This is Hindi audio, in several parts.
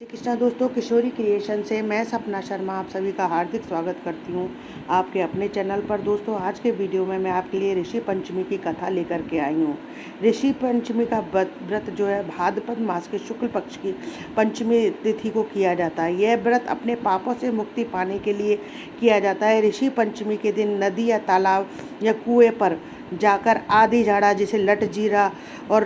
श्री कृष्णा दोस्तों, किशोरी क्रिएशन से मैं सपना शर्मा आप सभी का हार्दिक स्वागत करती हूँ आपके अपने चैनल पर। दोस्तों, आज के वीडियो में मैं आपके लिए ऋषि पंचमी की कथा लेकर के आई हूँ। ऋषि पंचमी का व्रत जो है भाद्रपद मास के शुक्ल पक्ष की पंचमी तिथि को किया जाता है। यह व्रत अपने पापों से मुक्ति पाने के लिए किया जाता है। ऋषि पंचमी के दिन नदी या तालाब या कुएँ पर जाकर आधी झाड़ा, जिसे लट जीरा और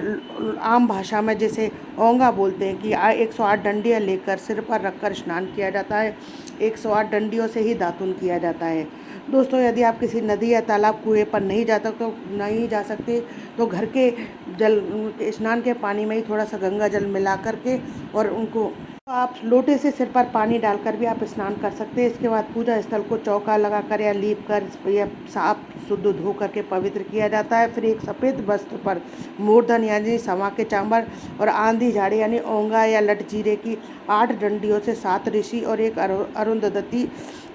आम भाषा में जिसे ओंगा बोलते हैं, कि 108 डंडियाँ लेकर सिर पर रखकर स्नान किया जाता है। 108 डंडियों से ही दातुन किया जाता है। दोस्तों, यदि आप किसी नदी या तालाब कुएं पर नहीं जा सकते तो घर के स्नान के पानी में ही थोड़ा सा गंगा जल मिला करके और उनको आप लोटे से सिर पर पानी डालकर भी आप स्नान कर सकते हैं। इसके बाद पूजा स्थल को चौका लगाकर या लीप कर या साफ शुद्ध धो करके पवित्र किया जाता है। फिर एक सफ़ेद वस्त्र पर मूर्धन यानी समा के चांबर और आंधी झाड़ी यानी ओंगा या लटजीरे की 8 डंडियों से 7 ऋषि और एक अरुंधति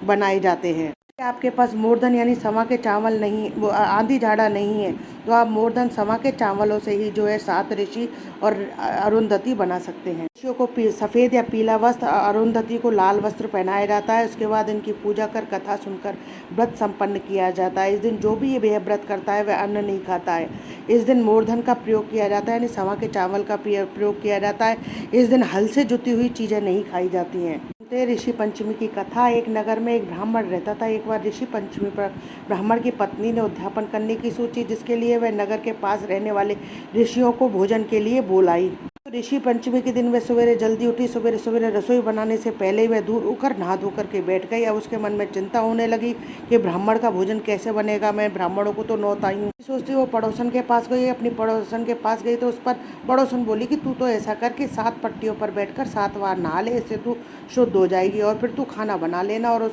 बनाए जाते हैं। आपके पास मूर्धन यानी समा के चावल नहीं, वो आंधी झाड़ा नहीं है, तो आप मूर्धन समा के चावलों से ही जो है 7 ऋषि और अरुंधति बना सकते हैं। ऋषियों को सफ़ेद या पीला वस्त्र, अरुंधति को लाल वस्त्र पहनाया जाता है। उसके बाद इनकी पूजा कर कथा सुनकर व्रत संपन्न किया जाता है। इस दिन जो भी ये व्रत करता है वह अन्न नहीं खाता है। इस दिन मूर्धन का प्रयोग किया जाता है यानी समा के चावल का प्रयोग किया जाता है। इस दिन हल से जुती हुई चीज़ें नहीं खाई जाती हैं। ऋषि पंचमी की कथा। एक नगर में एक ब्राह्मण रहता था। एक बार ऋषि पंचमी पर ब्राह्मण की पत्नी ने उद्यापन करने की सोची, जिसके लिए वह नगर के पास रहने वाले ऋषियों को भोजन के लिए बुलाई। ऋषि पंचमी के दिन वह सवेरे जल्दी उठी। सवेरे सवेरे रसोई बनाने से पहले ही वह दूर होकर नहा धो करके बैठ गई। अब उसके मन में चिंता होने लगी कि ब्राह्मण का भोजन कैसे बनेगा। मैं ब्राह्मणों को तो नौत आई हूँ। सोचती वो पड़ोसन के पास गई। अपनी पड़ोसन के पास गई तो उस पर पड़ोसन बोली कि तू तो ऐसा कर कि 7 पट्टियों पर बैठकर 7 बार नहा ले, इससे तू शुद्ध हो जाएगी और फिर तू खाना बना लेना। और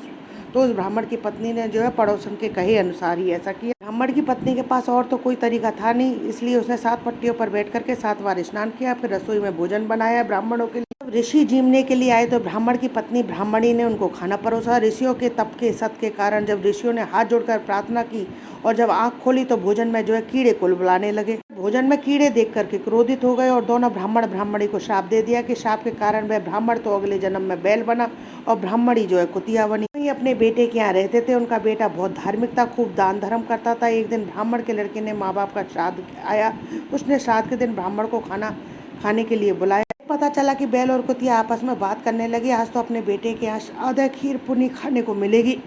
उस ब्राह्मण की पत्नी ने जो है पड़ोसन के कहे अनुसार ही ऐसा किया। ब्राह्मण की पत्नी के पास और तो कोई तरीका था नहीं, इसलिए उसने 7 पट्टियों पर बैठ करके 7 बार स्नान किया। फिर रसोई में भोजन बनाया ब्राह्मणों के लिए। जब ऋषि जीमने के लिए आए तो ब्राह्मण की पत्नी ब्राह्मणी ने उनको खाना परोसा। ऋषियों के तप के सत के कारण जब ऋषियों ने हाथ जोड़कर प्रार्थना की और जब आंख खोली तो भोजन में जो है कीड़े कुलबुलाने लगे। भोजन में कीड़े देख करके क्रोधित हो गए और दोनों ब्राह्मण ब्राह्मणी को शाप दे दिया कि शाप के कारण वह ब्राह्मण तो अगले जन्म में बैल बना और ब्राह्मणी जो है कुतिया बनी। वही अपने बेटे के यहाँ रहते थे। उनका बेटा बहुत धार्मिक था, खूब दान धर्म करता था। एक दिन ब्राह्मण के लड़के ने माँ बाप का श्राद्ध आया। उसने श्राद्ध के दिन ब्राह्मण को खाना खाने के लिए बुलाया। पता चला कि बैल और कुतिया आपस में बात करने लगी। आज तो अपने बेटे के यहाँ आधा खीर पुनी खाने को मिलेगी।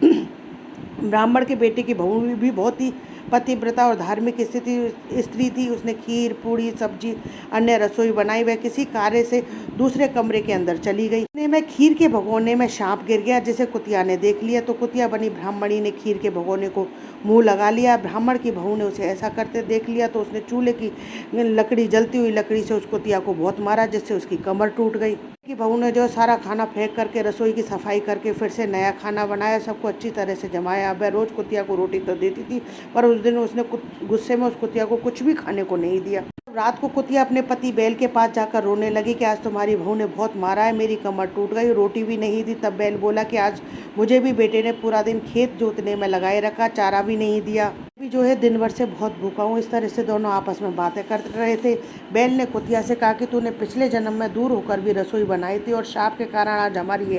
ब्राह्मण के बेटे की बहू भी बहुत ही पतिव्रता और धार्मिक स्त्री थी। उसने खीर पूड़ी सब्जी अन्य रसोई बनाई। वह किसी कार्य से दूसरे कमरे के अंदर चली गई। में खीर के भगोने में सांप गिर गया, जिसे कुतिया ने देख लिया तो कुतिया बनी ब्राह्मणी ने खीर के भगोने को मुंह लगा लिया। ब्राह्मण की बहू ने उसे ऐसा करते देख लिया तो उसने चूल्हे की लकड़ी, जलती हुई लकड़ी से उस कुतिया को बहुत मारा, जिससे उसकी कमर टूट गई। की बहू ने जो सारा खाना फेंक करके रसोई की सफाई करके फिर से नया खाना बनाया, सबको अच्छी तरह से जमाया। वह रोज कुतिया को रोटी तो देती थी, पर उस दिन उसने गुस्से में उस कुतिया को कुछ भी खाने को नहीं दिया। रात को कुतिया अपने पति बैल के पास जाकर रोने लगी कि आज तुम्हारी बहू ने बहुत मारा है, मेरी कमर टूट गई, रोटी भी नहीं दी। तब बैल बोला कि आज मुझे भी बेटे ने पूरा दिन खेत जोतने में लगाए रखा, चारा भी नहीं दिया, भी जो है दिन भर से बहुत भूखा हूँ। इस तरह से दोनों आपस में बातें कर रहे थे। बैल ने कुतिया से कहा कि तूने पिछले जन्म में दूर होकर भी रसोई बनाई थी और शाप के कारण आज हमारी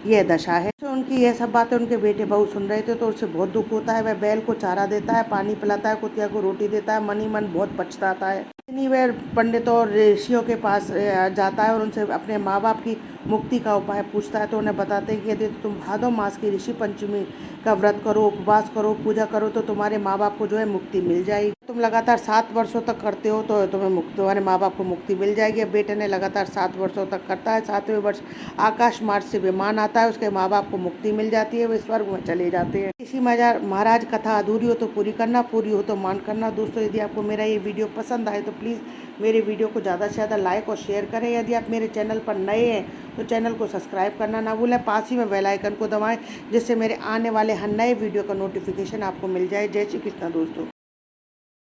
यह दशा है। तो उनकी यह सब बातें उनके बेटे बहू सुन रहे थे तो उससे बहुत दुख होता है। वह बैल को चारा देता है, पानी पिलाता है, कुतिया को रोटी देता है, मन ही मन बहुत पछताता है। वह पंडितों और ऋषियों के पास जाता है और उनसे अपने माँ बाप की मुक्ति का उपाय पूछता है। तो उन्हें बताते हैं कि यदि तुम भादो मास की ऋषि पंचमी का व्रत करो, उपवास करो, पूजा करो तो तुम्हारे माँ बाप को जो है मुक्ति मिल जाएगी। तुम लगातार 7 वर्षों तक करते हो तो तुम्हारे माँ बाप को मुक्ति मिल जाएगी। बेटे ने लगातार 7 वर्षों तक करता है। 7वें वर्ष आकाश मार्ग से विमान आता है, उसके माँ बाप को मुक्ति मिल जाती है, वे स्वर्ग में चले जाते हैं। इसी महाराज कथा अधूरी हो तो पूरी करना, पूरी हो तो मान करना। दोस्तों, यदि आपको मेरा ये वीडियो पसंद आए तो प्लीज़ मेरे वीडियो को ज़्यादा से ज़्यादा लाइक और शेयर करें। यदि आप मेरे चैनल पर नए हैं तो चैनल को सब्सक्राइब करना ना भूलें। पास ही में बेल आइकन को दबाएं, जिससे मेरे आने वाले हर नए वीडियो का नोटिफिकेशन आपको मिल जाए। जय श्री कृष्ण दोस्तों।